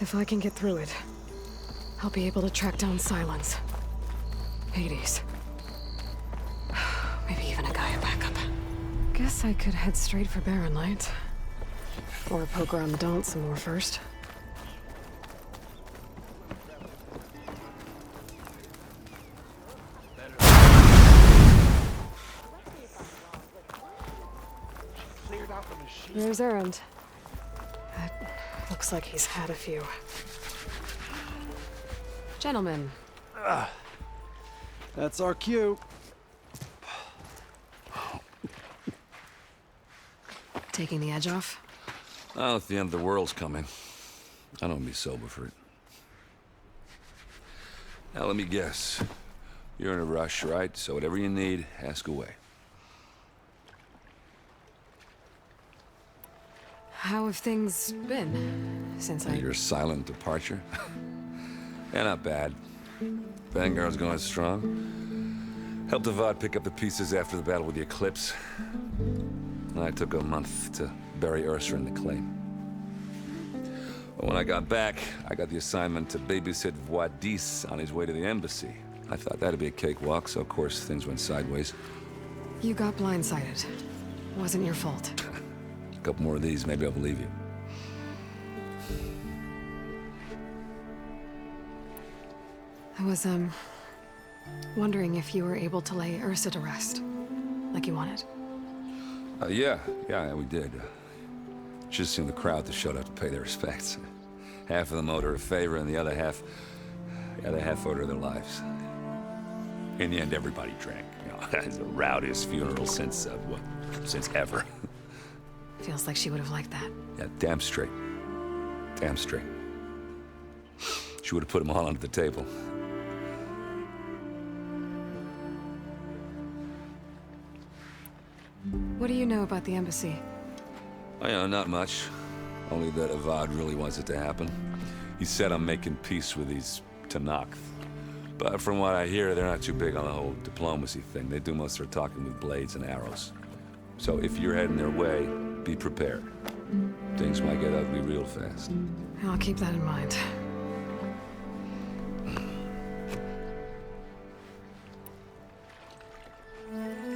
If I can get through it, I'll be able to track down Silence. Hades. Maybe even a Gaia backup. Guess I could head straight for Barren Light. Or poke around the Daunt some more first. There's Erend. Looks like he's had a few. Gentlemen. That's our cue. Taking the edge off? Well, if the end of the world's coming, I don't be sober for it. Now, let me guess. You're in a rush, right? So whatever you need, ask away. How have things been since Your silent departure? Yeah, not bad. Vanguard's going strong. Helped Avad pick up the pieces after the battle with the Eclipse. I took a month to bury Ursa in the claim. But when I got back, I got the assignment to babysit Voidis on his way to the embassy. I thought that'd be a cakewalk, so of course things went sideways. You got blindsided. Wasn't your fault. A couple more of these, maybe I'll believe you. I was, wondering if you were able to lay Ursa to rest, like you wanted. Yeah, we did. Just seemed the crowd that showed up to pay their respects. Half of them owed her a favor, and the other half owed her their lives. In the end, everybody drank. You know, it's the rowdiest funeral since ever. Feels like she would have liked that. Yeah, damn straight. Damn straight. She would have put them all under the table. What do you know about the embassy? Oh, yeah, not much. Only that Avad really wants it to happen. He said I'm making peace with these Tenakth. But from what I hear, they're not too big on the whole diplomacy thing. They do most of their talking with blades and arrows. So if you're heading their way, be prepared. Things might get ugly real fast. I'll keep that in mind.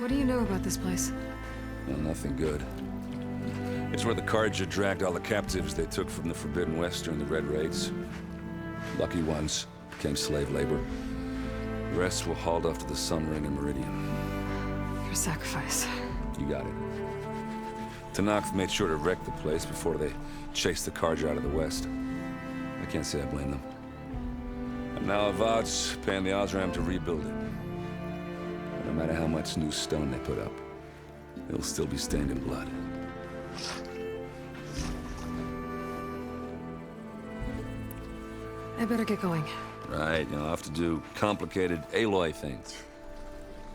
What do you know about this place? Well, nothing good. It's where the Carja dragged all the captives they took from the Forbidden West during the Red Raids. Lucky ones became slave labor. The rest were hauled off to the Sun Ring and Meridian. Your sacrifice. You got it. Tenakth made sure to wreck the place before they chased the Carja out of the West. I can't say I blame them. And now Avad's paying the Osram to rebuild it. No matter how much new stone they put up, it'll still be stained in blood. I better get going. Right, I'll have to do complicated Aloy things.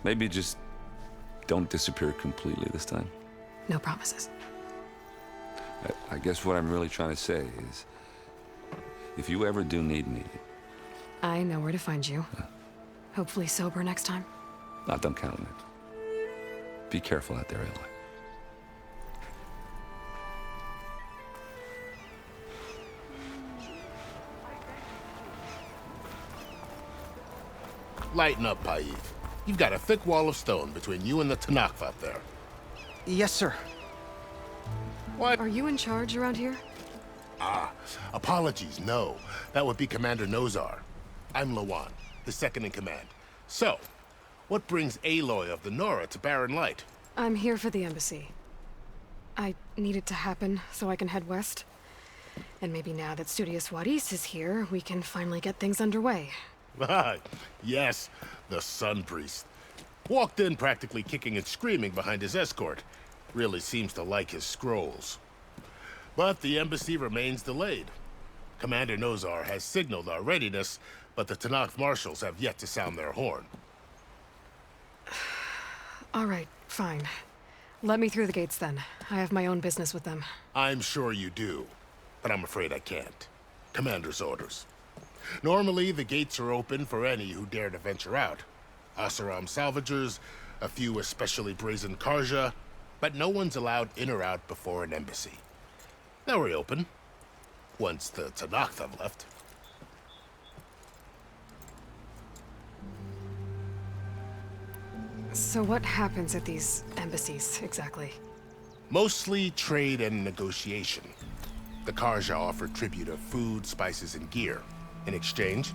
Maybe just don't disappear completely this time. No promises. I guess what I'm really trying to say is, if you ever do need me... I know where to find you. Hopefully sober next time. Don't count on it. Be careful out there, Aloy. Lighten up, Paiv. You've got a thick wall of stone between you and the Tenakth out there. Yes, sir. What? Are you in charge around here? Apologies, no. That would be Commander Nozar. I'm Lawan, his second in command. So, what brings Aloy of the Nora to Barren Light? I'm here for the embassy. I need it to happen so I can head west. And maybe now that Studious Wadis is here, we can finally get things underway. Yes, the Sun Priest. Walked in practically kicking and screaming behind his escort. Really seems to like his scrolls. But the embassy remains delayed. Commander Nozar has signaled our readiness, but the Tenakth marshals have yet to sound their horn. All right, fine. Let me through the gates then. I have my own business with them. I'm sure you do, but I'm afraid I can't. Commander's orders. Normally, the gates are open for any who dare to venture out. Oseram salvagers, a few especially brazen Carja, but no one's allowed in or out before an embassy. Now we're open. once the Tanakh have left. So what happens at these embassies, exactly? Mostly trade and negotiation. The Karja offer tribute of food, spices, and gear. In exchange,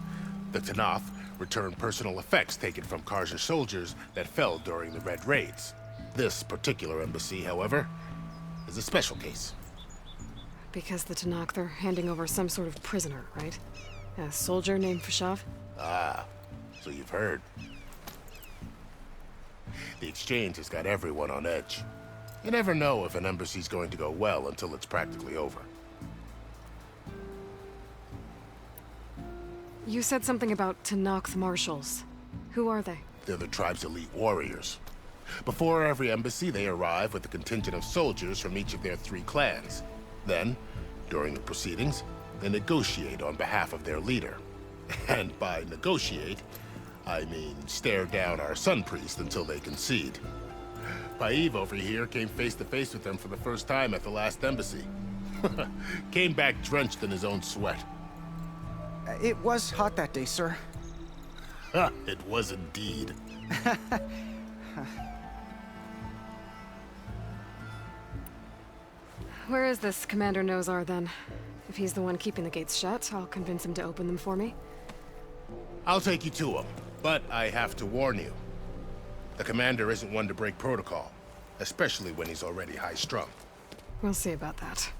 the Tanakh return personal effects taken from Karja soldiers that fell during the Red Raids. This particular embassy, however, is a special case. Because the Tanakh, they're handing over some sort of prisoner, right? A soldier named Fashav? Ah, so you've heard. The exchange has got everyone on edge. You never know if an embassy's going to go well until it's practically over. You said something about Tanakh marshals. Who are they? They're the tribe's elite warriors. Before every embassy, they arrive with a contingent of soldiers from each of their 3 clans. Then, during the proceedings, they negotiate on behalf of their leader. And by negotiate, I mean stare down our Sun Priest until they concede. Paiv over here came face to face with them for the first time at the last embassy. Came back drenched in his own sweat. It was hot that day, sir. It was indeed. Where is this Commander Nozar, then? If he's the one keeping the gates shut, I'll convince him to open them for me. I'll take you to him, but I have to warn you. The commander isn't one to break protocol, especially when he's already high-strung. We'll see about that.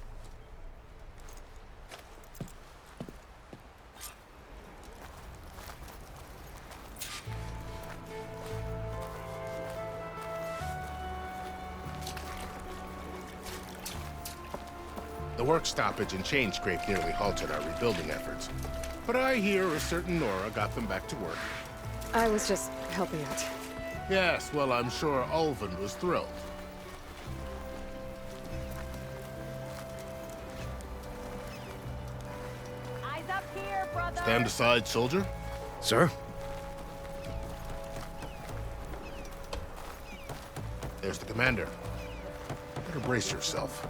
The work stoppage and chain scrape nearly halted our rebuilding efforts. But I hear a certain Nora got them back to work. I was just helping out. Yes, well, I'm sure Ulvin was thrilled. Eyes up here, brother! Stand aside, soldier. Sir? There's the commander. Better brace yourself.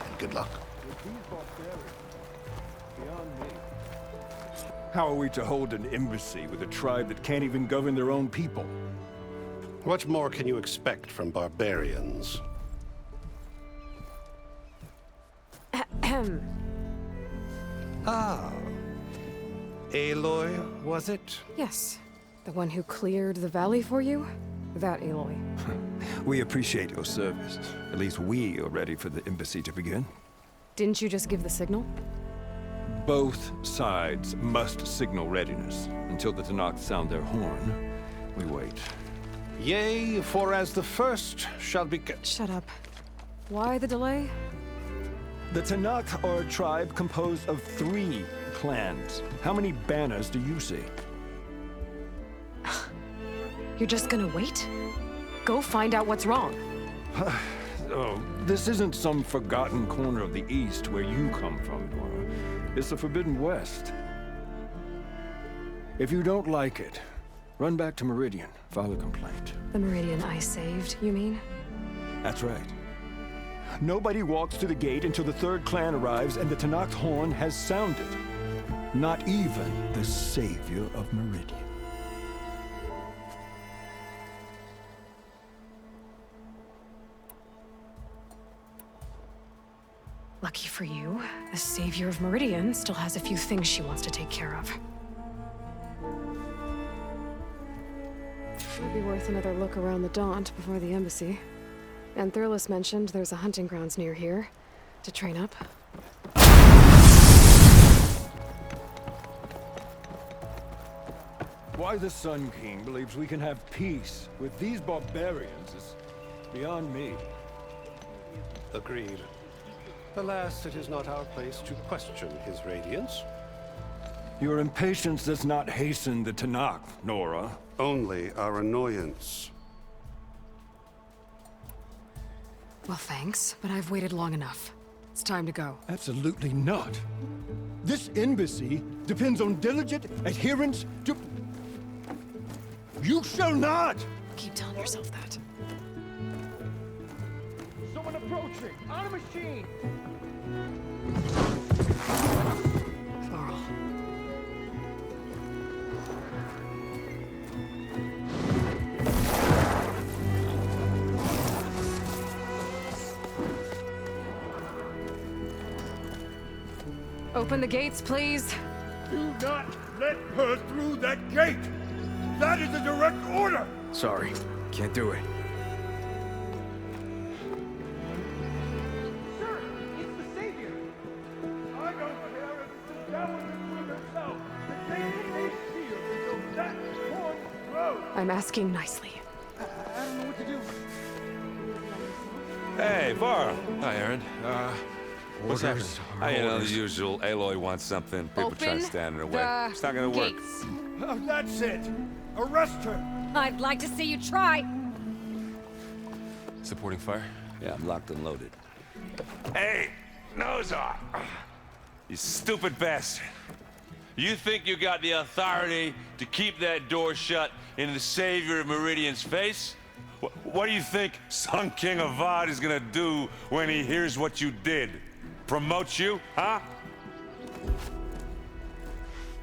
And good luck. How are we to hold an embassy with a tribe that can't even govern their own people? What more can you expect from barbarians? Ah. Aloy, was it? Yes. The one who cleared the valley for you? That Aloy. We appreciate your service. At least we are ready for the embassy to begin. Didn't you just give the signal? Both sides must signal readiness. Until the Tanakh sound their horn, we wait. Yea, for as the first shall be... Shut up. Why the delay? The Tanakh are a tribe composed of 3 clans. How many banners do you see? You're just gonna wait? Go find out what's wrong. Oh, this isn't some forgotten corner of the East where you come from, Nora. It's the Forbidden West. If you don't like it, run back to Meridian, file a complaint. The Meridian I saved, you mean? That's right. Nobody walks to the gate until the 3rd clan arrives and the Tanakh horn has sounded. Not even the savior of Meridian. Lucky for you, the savior of Meridian still has a few things she wants to take care of. It'd be worth another look around the Daunt before the embassy. And Thurles mentioned there's a hunting grounds near here to train up. Why the Sun King believes we can have peace with these barbarians is beyond me. Agreed. Alas, it is not our place to question his radiance. Your impatience does not hasten the Tanakh, Nora. Only our annoyance. Well, thanks, but I've waited long enough. It's time to go. Absolutely not. This embassy depends on diligent adherence to... You shall not! Keep telling yourself that. Someone approaching! On a machine! Varl. Open the gates, please. Do not let her through that gate! That is a direct order! Sorry, can't do it. Sir, it's the Savior! I don't care if it's the devil with herself. The gate is sealed until that horn blows. I'm asking nicely. I don't know what to do. Hey, Varl. Hi, Aaron. What's happening? You know, the usual. Aloy wants something. People try to Open stand in her way. the It's not gonna work. gates. That's it! Arrest her! I'd like to see you try. Supporting fire? Yeah, I'm locked and loaded. Hey, Nozar! You stupid bastard. You think you got the authority to keep that door shut in the Savior of Meridian's face? What do you think Sun King Avad is gonna do when he hears what you did? Promote you, huh?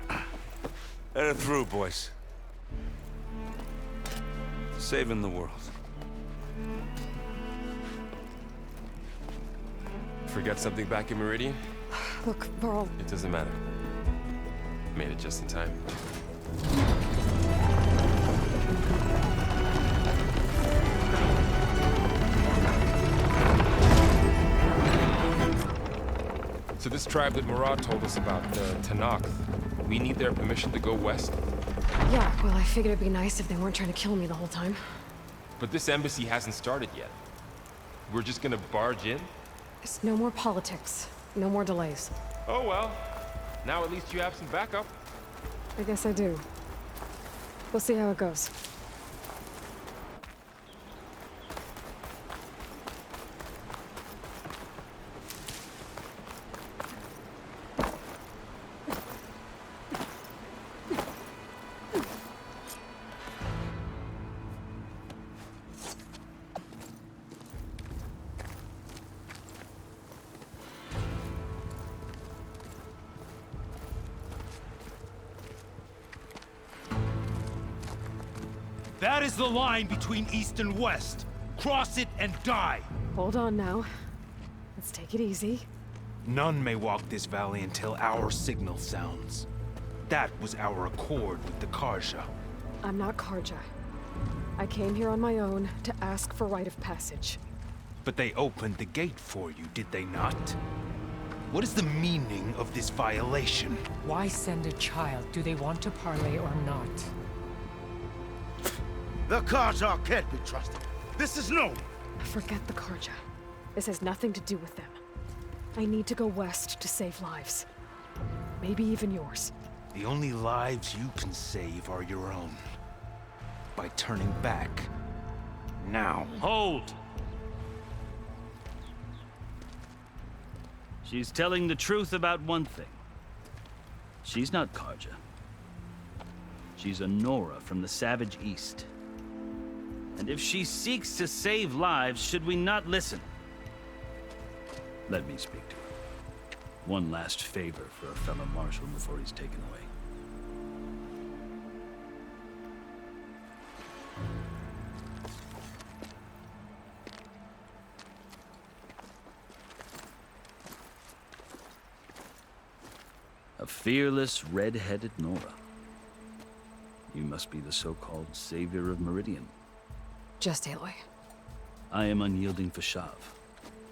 Let her through, boys. Saving the world. Forget something back in Meridian? Look, Varl, It doesn't matter. Made it just in time. So this tribe that Murad told us about, the Tanakh, we need their permission to go west? yeah, well, I figured it'd be nice if they weren't trying to kill me the whole time. But this embassy hasn't started yet. We're just gonna barge in? There's no more politics. No more delays. Oh well. Now at least you have some backup. I guess I do. We'll see how it goes. That is the line between East and West. Cross it and die. Hold on now. Let's take it easy. None may walk this valley until our signal sounds. That was our accord with the Karja. I'm not Karja. I came here on my own to ask for rite of passage. But they opened the gate for you, did they not? What is the meaning of this violation? Why send a child? Do they want to parley or not? The Karja can't be trusted. This is known. Forget the Karja. This has nothing to do with them. I need to go west to save lives. Maybe even yours. The only lives you can save are your own. By turning back. Now. Hold! She's telling the truth about one thing. She's not Karja. She's a Nora from the Savage East. And if she seeks to save lives, should we not listen? Let me speak to her. One last favor for a fellow marshal before he's taken away. A fearless, red-headed Nora. You must be the so-called savior of Meridian. Just Aloy. I am Unyielding Fashav,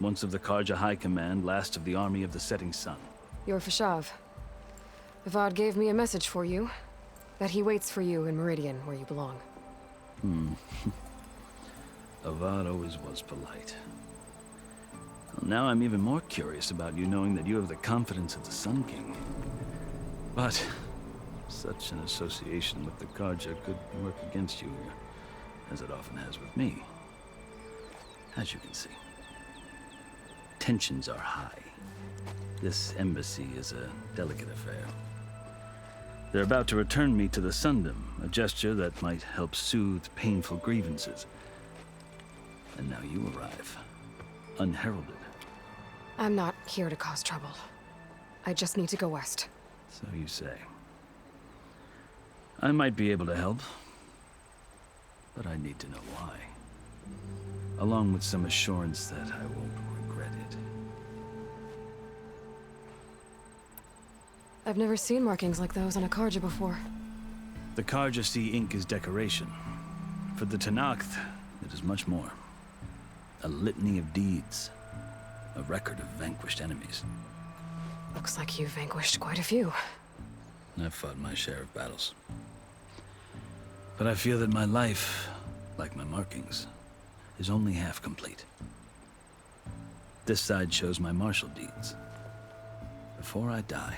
once of the Karja High Command, last of the army of the Setting Sun. You're Fashav. Avad gave me a message for you. That he waits for you in Meridian, where you belong. Avad always was polite. Well, now I'm even more curious about you knowing that you have the confidence of the Sun King. But such an association with the Karja could work against you, as it often has with me. As you can see, tensions are high. This embassy is a delicate affair. They're about to return me to the Sundom, a gesture that might help soothe painful grievances. And now you arrive, unheralded. I'm not here to cause trouble. I just need to go west. So you say. I might be able to help, but I need to know why. Along with some assurance that I won't regret it. I've never seen markings like those on a Karja before. The Karja see ink as decoration. For the Tenakth, it is much more. A litany of deeds. A record of vanquished enemies. Looks like you've vanquished quite a few. I've fought my share of battles. But I feel that my life, like my markings, is only half complete. This side shows my martial deeds. Before I die,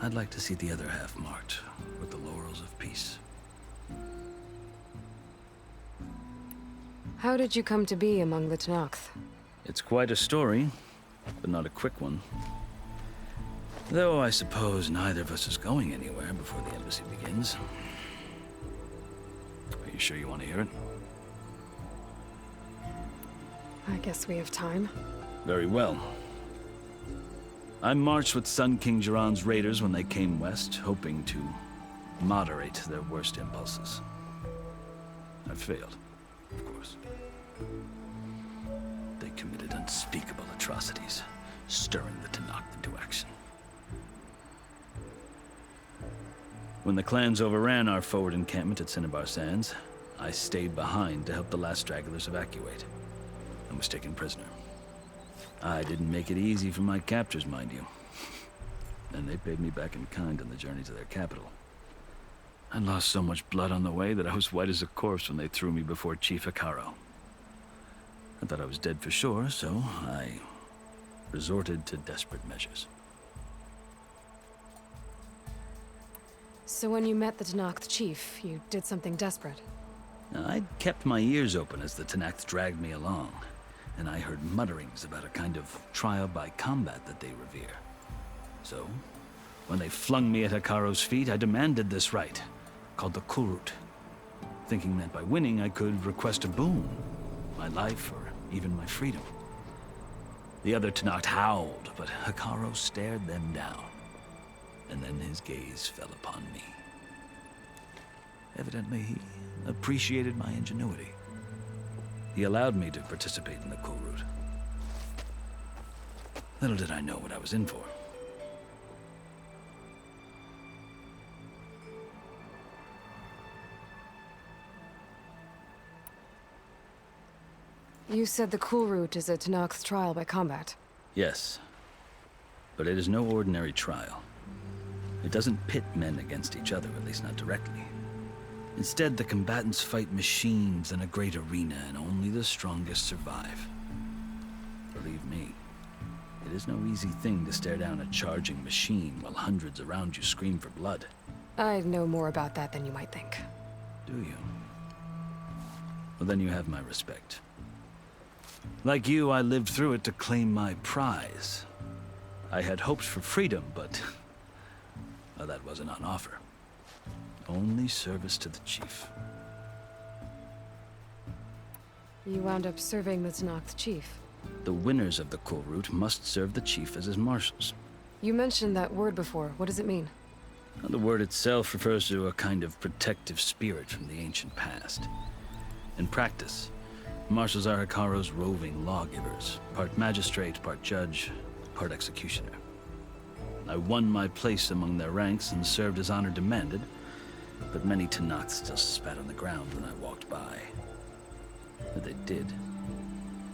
I'd like to see the other half marked with the laurels of peace. How did you come to be among the Tenakth? It's quite a story, but not a quick one. Though I suppose neither of us is going anywhere before the embassy begins. Are you sure you want to hear it? I guess we have time. Very well. I marched with Sun King Jiran's raiders when they came west, hoping to moderate their worst impulses. I failed, of course. They committed unspeakable atrocities, stirring the Tenakth into action. When the clans overran our forward encampment at Cinnabar Sands, I stayed behind to help the last stragglers evacuate, and was taken prisoner. I didn't make it easy for my captors, mind you. And they paid me back in kind on the journey to their capital. I lost so much blood on the way that I was white as a corpse when they threw me before Chief Hekarro. I thought I was dead for sure, so I resorted to desperate measures. So when you met the Tenakth chief, you did something desperate? I'd kept my ears open as the Tenakth dragged me along, and I heard mutterings about a kind of trial by combat that they revere. So, when they flung me at Hekarro's feet, I demanded this right, called the Kulrut, thinking that by winning I could request a boon, my life or even my freedom. The other Tenakth howled, but Hekarro stared them down, and then his gaze fell upon me. Evidently, he appreciated my ingenuity. He allowed me to participate in the Kulrut. Little did I know what I was in for. You said the Kulrut is a Tenakth's trial by combat. Yes, but it is no ordinary trial. It doesn't pit men against each other, at least not directly. Instead, the combatants fight machines in a great arena, and only the strongest survive. Believe me, it is no easy thing to stare down a charging machine while hundreds around you scream for blood. I know more about that than you might think. Do you? Well, then you have my respect. Like you, I lived through it to claim my prize. I had hopes for freedom, but well, that wasn't on offer. Only service to the chief. You wound up serving the Tenakth chief. The winners of the Kulrut must serve the chief as his marshals. You mentioned that word before. What does it mean? The word itself refers to a kind of protective spirit from the ancient past. In practice, marshals are Hekarro's roving lawgivers, part magistrate, part judge, part executioner. I won my place among their ranks and served as honor demanded, but many Tenakth still spat on the ground when I walked by. But they did,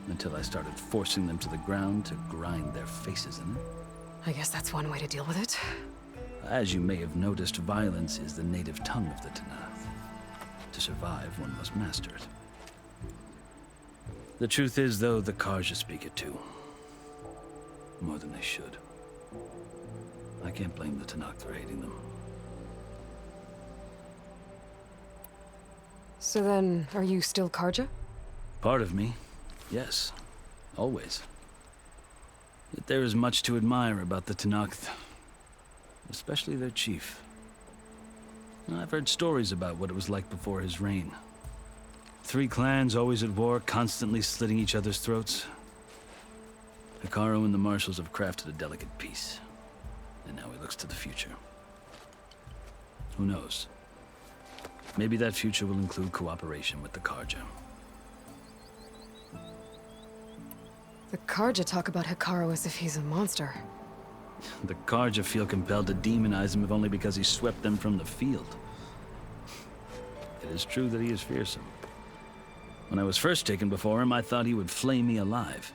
until I started forcing them to the ground to grind their faces in it. I guess that's one way to deal with it. As you may have noticed, violence is the native tongue of the Tenakth. To survive, one must master it. The truth is, though, the Karja speak it too. More than they should. I can't blame the Tenakth for hating them. So then, are you still Karja? Part of me, yes. Always. Yet there is much to admire about the Tenakth. Especially their chief. I've heard stories about what it was like before his reign. 3 clans always at war, constantly slitting each other's throats. Hekarro and the marshals have crafted a delicate peace. and now he looks to the future. Who knows? Maybe that future will include cooperation with the Carja. The Carja talk about Hekarro as if he's a monster. The Carja feel compelled to demonize him if only because he swept them from the field. It is true that he is fearsome. When I was first taken before him, I thought he would flay me alive.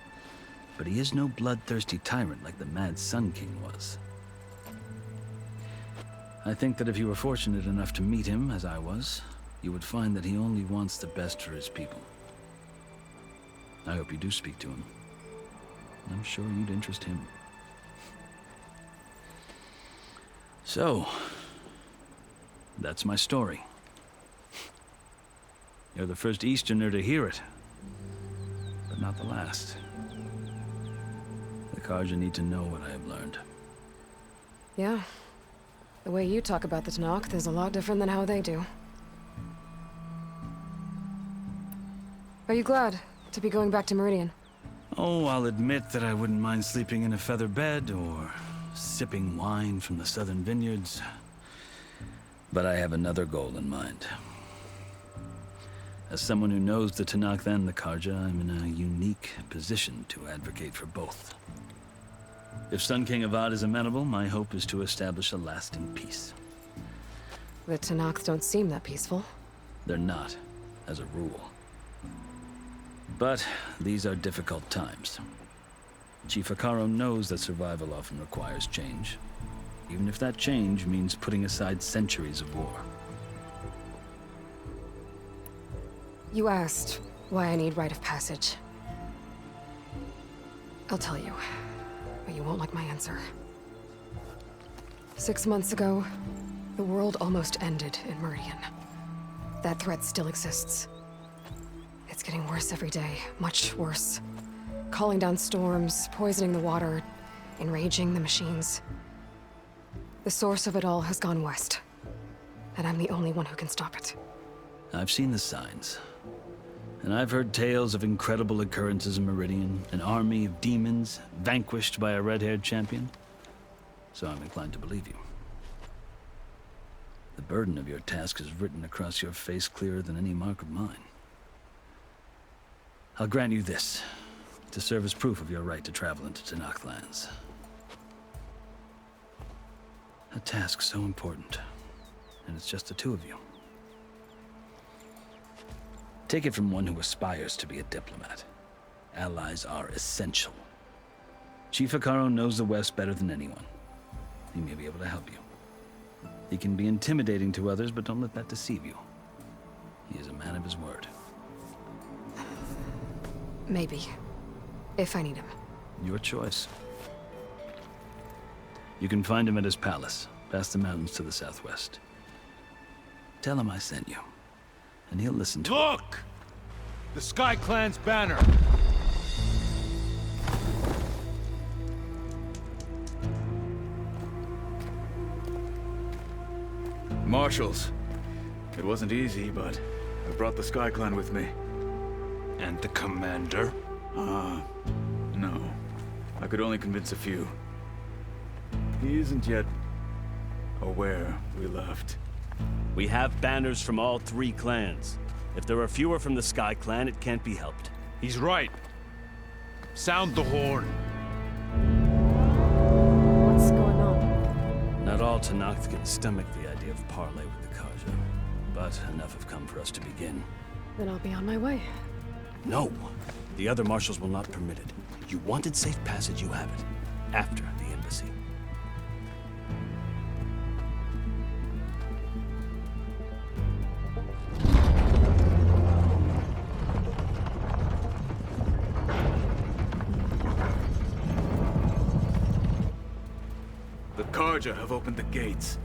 But he is no bloodthirsty tyrant like the Mad Sun King was. I think that if you were fortunate enough to meet him, as I was, you would find that he only wants the best for his people. I hope you do speak to him. I'm sure you'd interest him. So, that's my story. You're the first Easterner to hear it, but not the last. The Carja need to know what I have learned. Yeah. The way you talk about the Tenakth is a lot different than how they do. Are you glad to be going back to Meridian? Oh, I'll admit that I wouldn't mind sleeping in a feather bed or sipping wine from the southern vineyards. But I have another goal in mind. As someone who knows the Tenakth and the Carja, I'm in a unique position to advocate for both. If Sun King Avad is amenable, my hope is to establish a lasting peace. The Tenakth don't seem that peaceful. They're not, as a rule. But these are difficult times. Chief Hekarro knows that survival often requires change, even if that change means putting aside centuries of war. You asked why I need rite of passage. I'll tell you, but you won't like my answer. 6 months ago, the world almost ended in Meridian. That threat still exists. It's getting worse every day, much worse. Calling down storms, poisoning the water, enraging the machines. The source of it all has gone west, and I'm the only one who can stop it. I've seen the signs. And I've heard tales of incredible occurrences in Meridian, an army of demons vanquished by a red-haired champion. So I'm inclined to believe you. The burden of your task is written across your face clearer than any mark of mine. I'll grant you this, to serve as proof of your right to travel into Tenakth lands. A task so important, and it's just the two of you. Take it from one who aspires to be a diplomat. Allies are essential. Chief Hekarro knows the West better than anyone. He may be able to help you. He can be intimidating to others, but don't let that deceive you. He is a man of his word. Maybe. If I need him. Your choice. You can find him at his palace, past the mountains to the southwest. Tell him I sent you. And he'll listen to Look! The Sky Clan's banner! Marshals. It wasn't easy, but I brought the Sky Clan with me. And the commander? No. I could only convince a few. He isn't yet aware we left. We have banners from all 3 clans. If there are fewer from the Sky Clan, it can't be helped. He's right. Sound the horn. What's going on? Not all Tenakth can stomach the idea of parley with the Carja, but enough have come for us to begin. Then I'll be on my way. No. The other marshals will not permit it. You wanted safe passage, you have it. After the embassy. The Carja have opened the gates.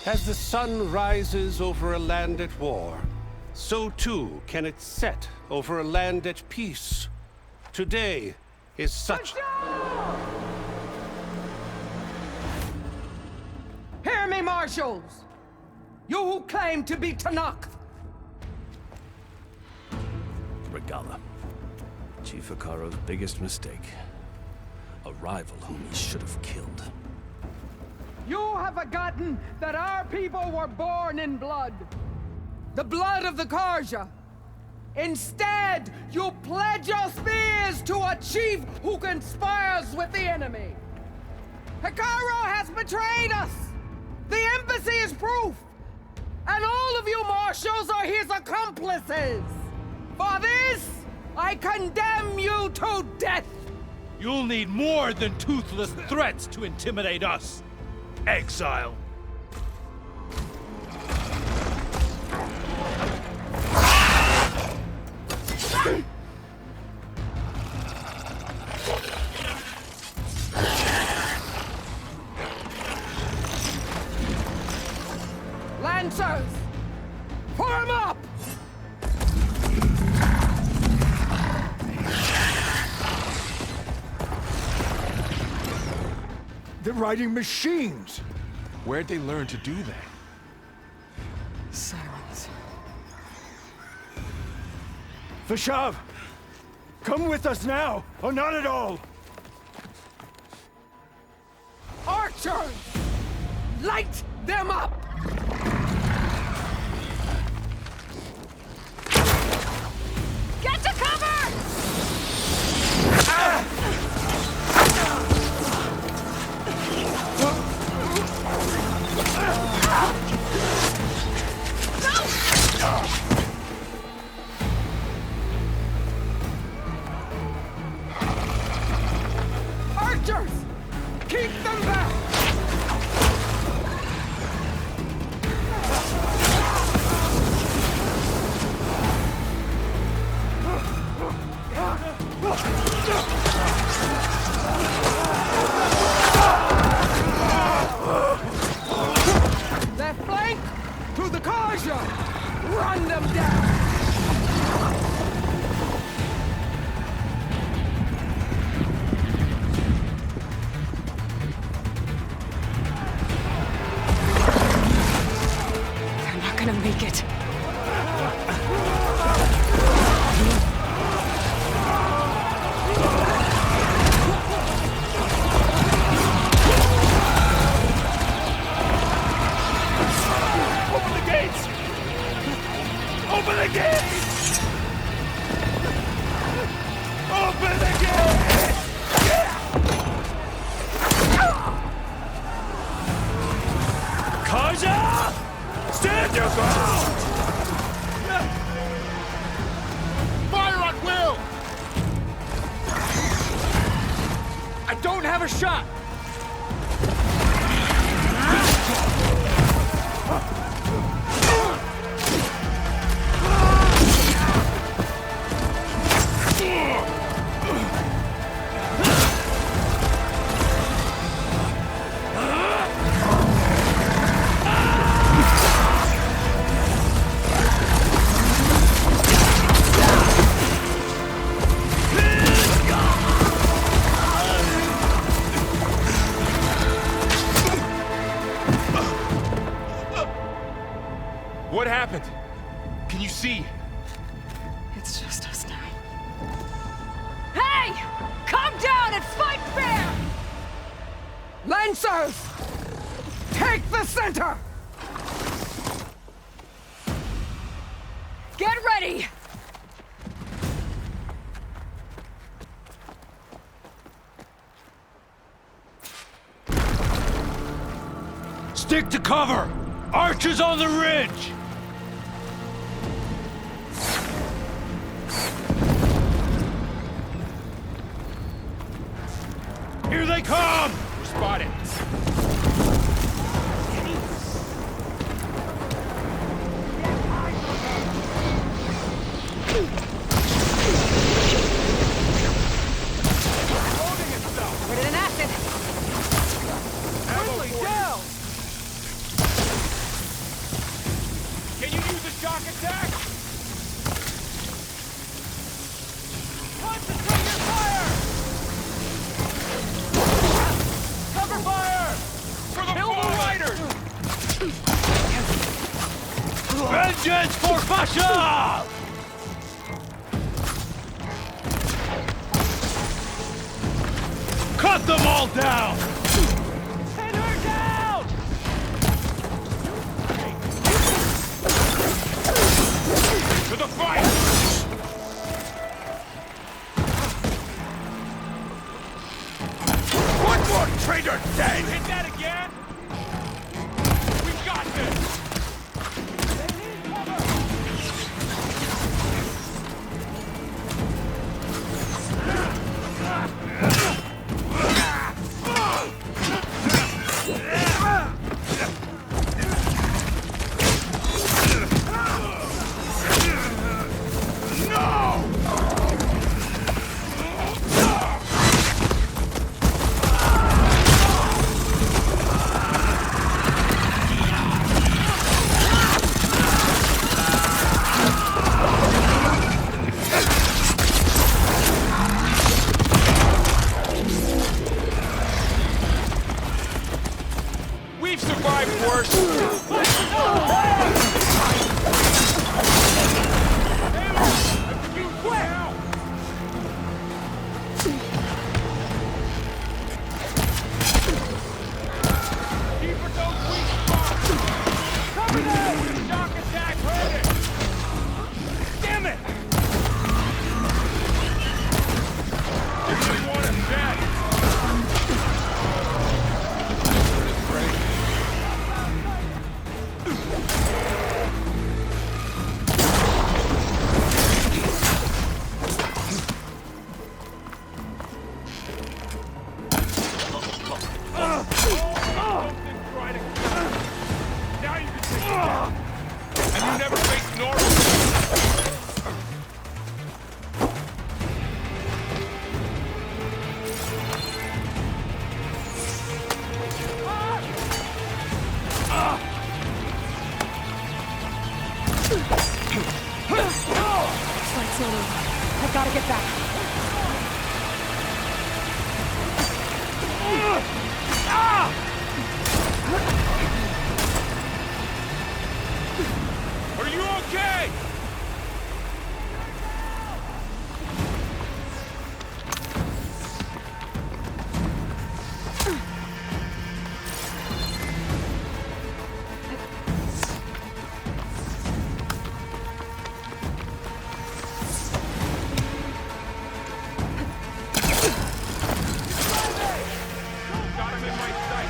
As the sun rises over a land at war, so too can it set over a land at peace. Today is such... Hear me, Marshals! You who claim to be Tenakth! Regalla. Chief Hekarro's biggest mistake. A rival whom he should have killed. You have forgotten that our people were born in blood. The blood of the Carja. Instead, you pledge your spears to a chief who conspires with the enemy. Hekarro has betrayed us! The embassy is proof! And all of you marshals are his accomplices! For this, I condemn you to death! You'll need more than toothless threats to intimidate us. Exile. Lancers! Form up! They're riding machines! Where'd they learn to do that? Sirens. Vashav! Come with us now, or not at all! Archers! Light them up! Get to cover! Archers! Keep them back! Left flank! To the Carja! Run them down! They're not gonna make it. Open the gates! Open the gates! Open the gates! Carja! Stand your ground! Fire at will! I don't have a shot! What happened? Can you see? It's just us now. Hey! Calm down and fight fair! Lancers! Take the center! Get ready! Stick to cover! Archers on the ridge! Here they come! We're spotted. Put it in acid! Quickly, down! Vengeance for Fasha! Cut them all down! Pin her down! To the fight! One more traitor dead! You hit that again? We've got this! We've survived worse. Damn it! Now you can take it down. And you never faced normal. Fight's not over. I've gotta get back. Are you okay? Got him in my sight.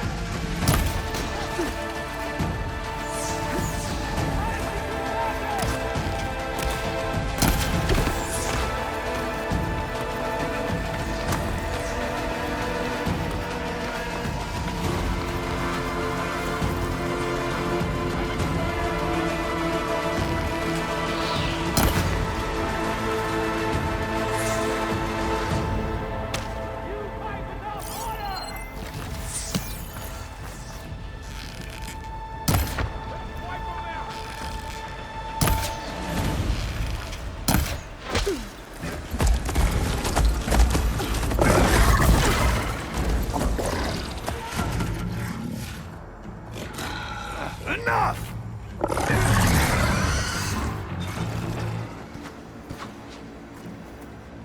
Enough!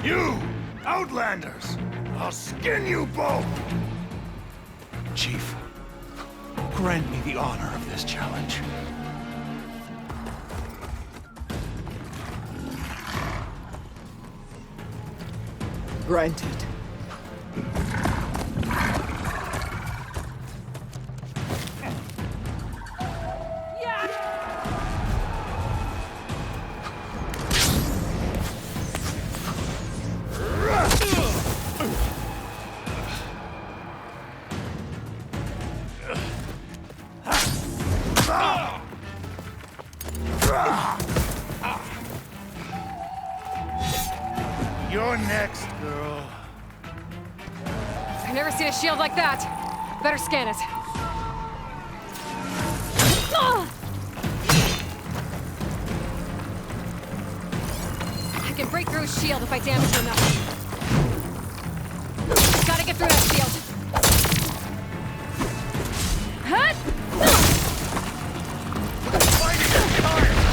You, Outlanders! I'll skin you both! Chief, grant me the honor of this challenge. Granted. You're next, girl. I've never seen a shield like that. Better scan it. I can break through his shield if I damage him enough. Gotta get through that shield. Hut! Fighting is tired!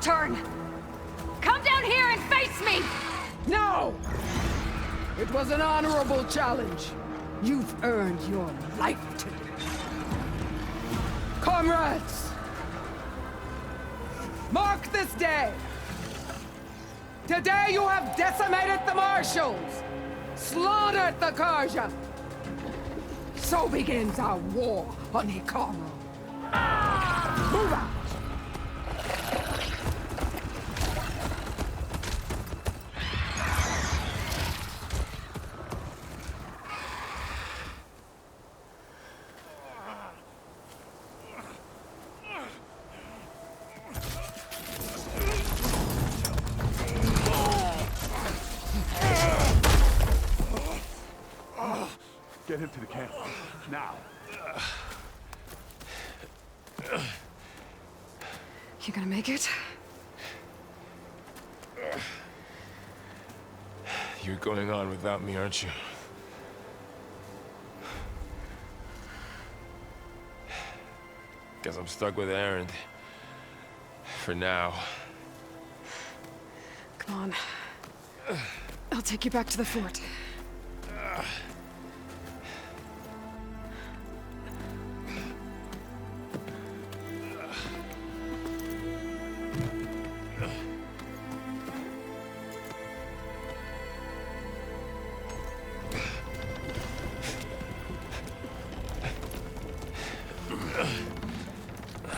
turn! Come down here and face me! No! It was an honorable challenge. You've earned your life today. Comrades! Mark this day! Today you have decimated the Marshals! Slaughtered the Karja! So begins our war on Hikaru. Move out! Get him to the camp. Now. You gonna make it? You're going on without me, aren't you? Guess I'm stuck with Erend. For now. Come on. I'll take you back to the fort.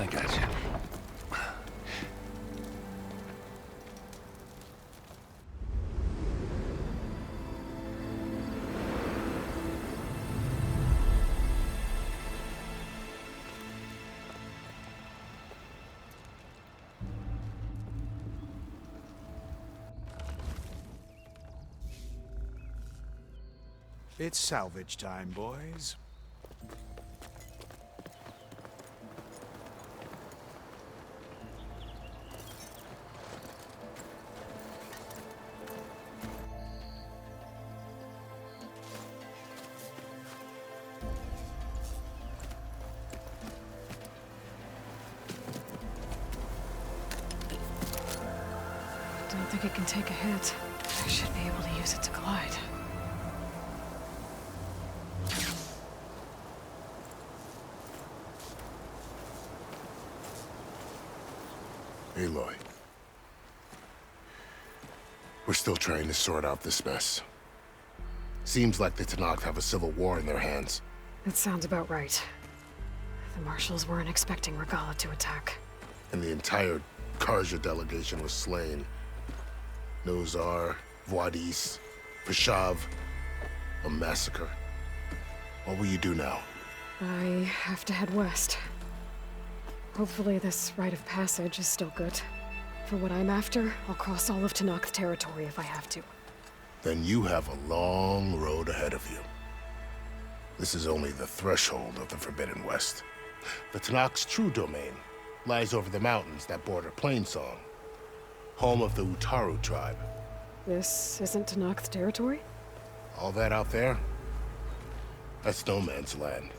I got you. It's salvage time, boys. Don't think it can take a hit. I should be able to use it to glide. Aloy. We're still trying to sort out this mess. Seems like the Tenakth have a civil war in their hands. That sounds about right. The Marshals weren't expecting Regalla to attack. And the entire Karja delegation was slain. Nozar, Vuadis, Vashav. A massacre. What will you do now? I have to head west. Hopefully this rite of passage is still good. For what I'm after, I'll cross all of Tenakth territory if I have to. Then you have a long road ahead of you. This is only the threshold of the Forbidden West. The Tenakth's true domain lies over the mountains that border Plainsong, home of the Utaru tribe. This isn't Tenakth territory? All that out there? That's no man's land.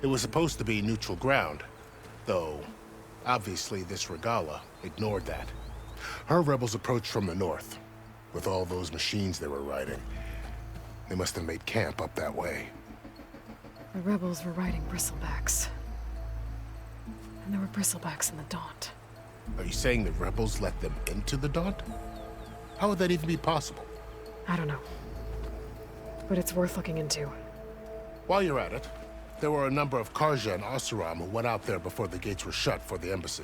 It was supposed to be neutral ground, though obviously this Regalla ignored that. Her rebels approached from the north, with all those machines they were riding. They must have made camp up that way. The rebels were riding bristlebacks. And there were bristlebacks in the Daunt. Are you saying the rebels let them into the Daunt? How would that even be possible? I don't know. But it's worth looking into. While you're at it, there were a number of Karja and Oseram who went out there before the gates were shut for the embassy.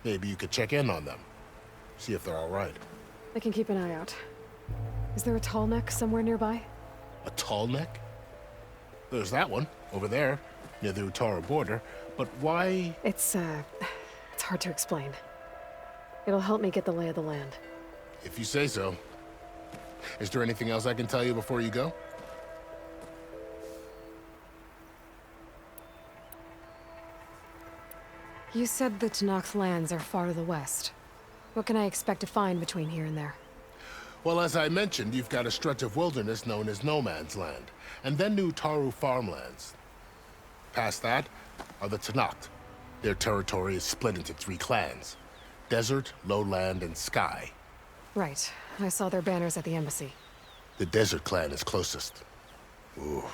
Maybe you could check in on them. See if they're all right. I can keep an eye out. Is there a tall neck somewhere nearby? A tall neck? There's that one, over there, near the Utaru border. But why? It's hard to explain. It'll help me get the lay of the land. If you say so. Is there anything else I can tell you before you go? You said the Tenakth lands are far to the west. What can I expect to find between here and there? Well, as I mentioned, you've got a stretch of wilderness known as No Man's Land, and then New Taru farmlands. Past that are the Tenakth. Their territory is split into 3 clans. Desert, lowland, and sky. Right. I saw their banners at the embassy. The Desert Clan is closest. Ooh,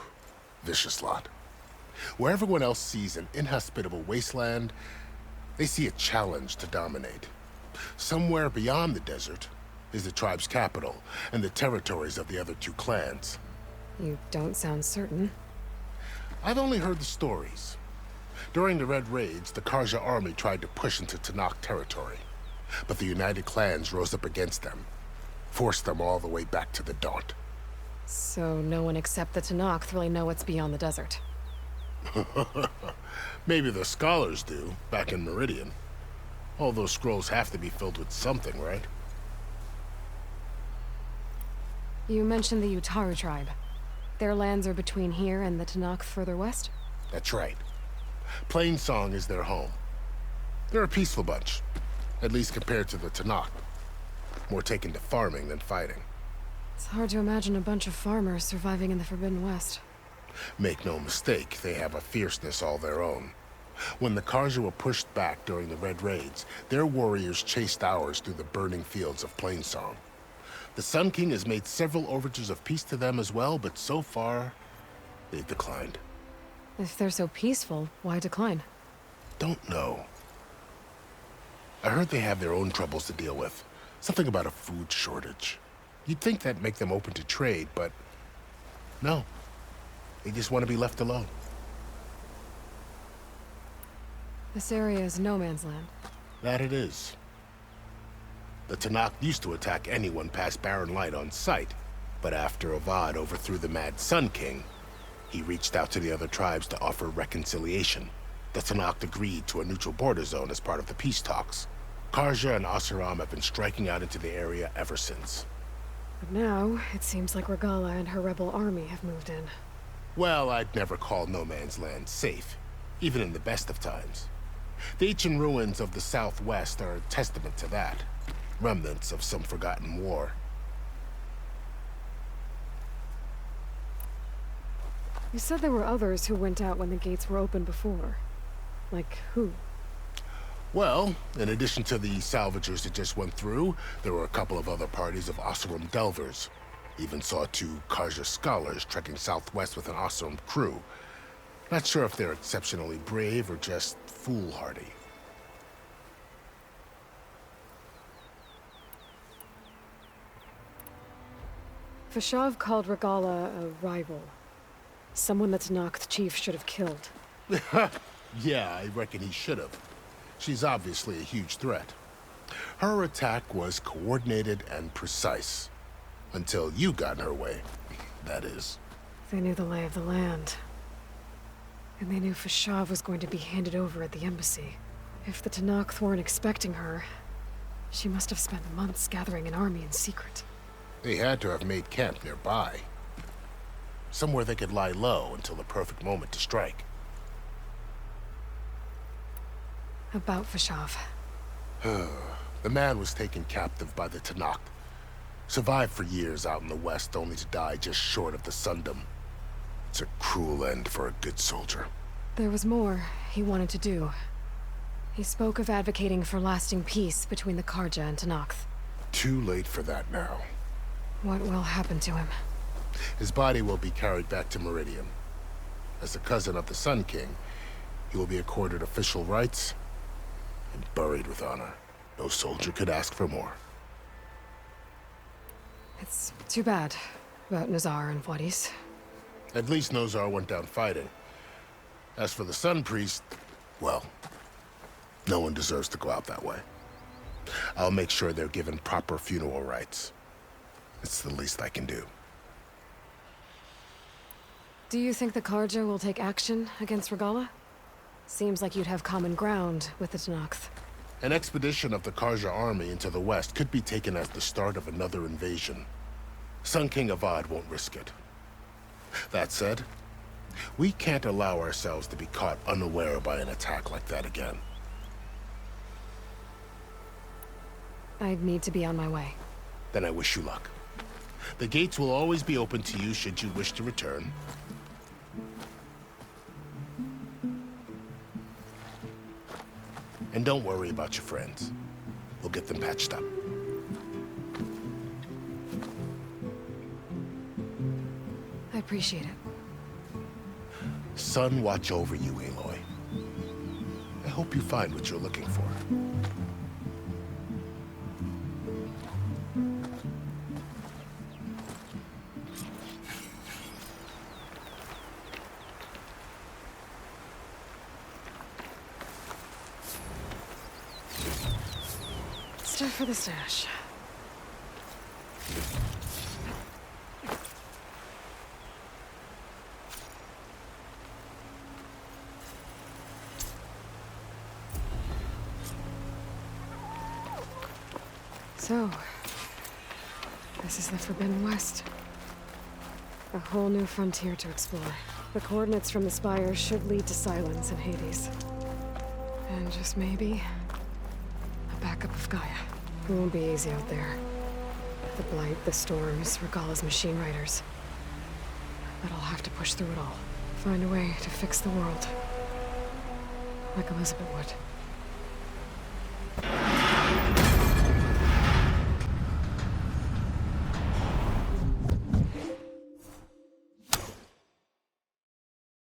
vicious lot. Where everyone else sees an inhospitable wasteland, they see a challenge to dominate. Somewhere beyond the desert is the tribe's capital and the territories of the other two clans. You don't sound certain. I've only heard the stories. During the Red Raids, the Karja army tried to push into Tenakth territory, but the United Clans rose up against them, forced them all the way back to the Daunt. So no one except the Tenakth really know what's beyond the desert. Maybe the scholars do, back in Meridian. All those scrolls have to be filled with something, right? You mentioned the Utaru tribe. Their lands are between here and the Tenakth further west? That's right. Plainsong is their home. They're a peaceful bunch, at least compared to the Tenakth. More taken to farming than fighting. It's hard to imagine a bunch of farmers surviving in the Forbidden West. Make no mistake, they have a fierceness all their own. When the Karja were pushed back during the Red Raids, their warriors chased ours through the burning fields of Plainsong. The Sun King has made several overtures of peace to them as well, but so far, they've declined. If they're so peaceful, why decline? Don't know. I heard they have their own troubles to deal with. Something about a food shortage. You'd think that'd make them open to trade, but no. They just want to be left alone. This area is no man's land. That it is. The Tenakth used to attack anyone past Barren Light on sight, but after Avad overthrew the Mad Sun King, he reached out to the other tribes to offer reconciliation. The Tenakth agreed to a neutral border zone as part of the peace talks. Karja and Oseram have been striking out into the area ever since. But now, it seems like Regalla and her rebel army have moved in. Well, I'd never call no man's land safe, even in the best of times. The ancient ruins of the Southwest are a testament to that. Remnants of some forgotten war. You said there were others who went out when the gates were open before. Like who? Well, in addition to the salvagers that just went through, there were a couple of other parties of Oseram delvers. Even saw 2 Karja scholars trekking southwest with an Oseram crew. Not sure if they're exceptionally brave or just foolhardy. Fashav called Regalla a rival. Someone the Tenakth chief should have killed. Yeah, I reckon he should have. She's obviously a huge threat. Her attack was coordinated and precise. Until you got in her way, that is. They knew the lay of the land. And they knew Fashav was going to be handed over at the embassy. If the Tenakth weren't expecting her, she must have spent months gathering an army in secret. They had to have made camp nearby. Somewhere they could lie low until the perfect moment to strike. About Fashav. The man was taken captive by the Tenakth. Survived for years out in the west, only to die just short of the Sundom. It's a cruel end for a good soldier. There was more he wanted to do. He spoke of advocating for lasting peace between the Karja and Tenakth. Too late for that now. What will happen to him? His body will be carried back to Meridian. As a cousin of the Sun King, he will be accorded official rights and buried with honor. No soldier could ask for more. It's too bad about Nazar and Wadis. At least Nozar went down fighting. As for the Sun Priest, well, no one deserves to go out that way. I'll make sure they're given proper funeral rites. It's the least I can do. Do you think the Karja will take action against Regalla? Seems like you'd have common ground with the Tenakth. An expedition of the Karja army into the west could be taken as the start of another invasion. Sun King Avad won't risk it. That said, we can't allow ourselves to be caught unaware by an attack like that again. I'd need to be on my way. Then I wish you luck. The gates will always be open to you should you wish to return. And don't worry about your friends. We'll get them patched up. I appreciate it. Sun watch over you, Aloy. I hope you find what you're looking for. Stuff for the stash. So, this is the Forbidden West. A whole new frontier to explore. The coordinates from the spire should lead to Silence and Hades. And just maybe, a backup of Gaia. It won't be easy out there. The Blight, the Storms, Regalla's machine riders. But I'll have to push through it all. Find a way to fix the world. Like Elizabeth would.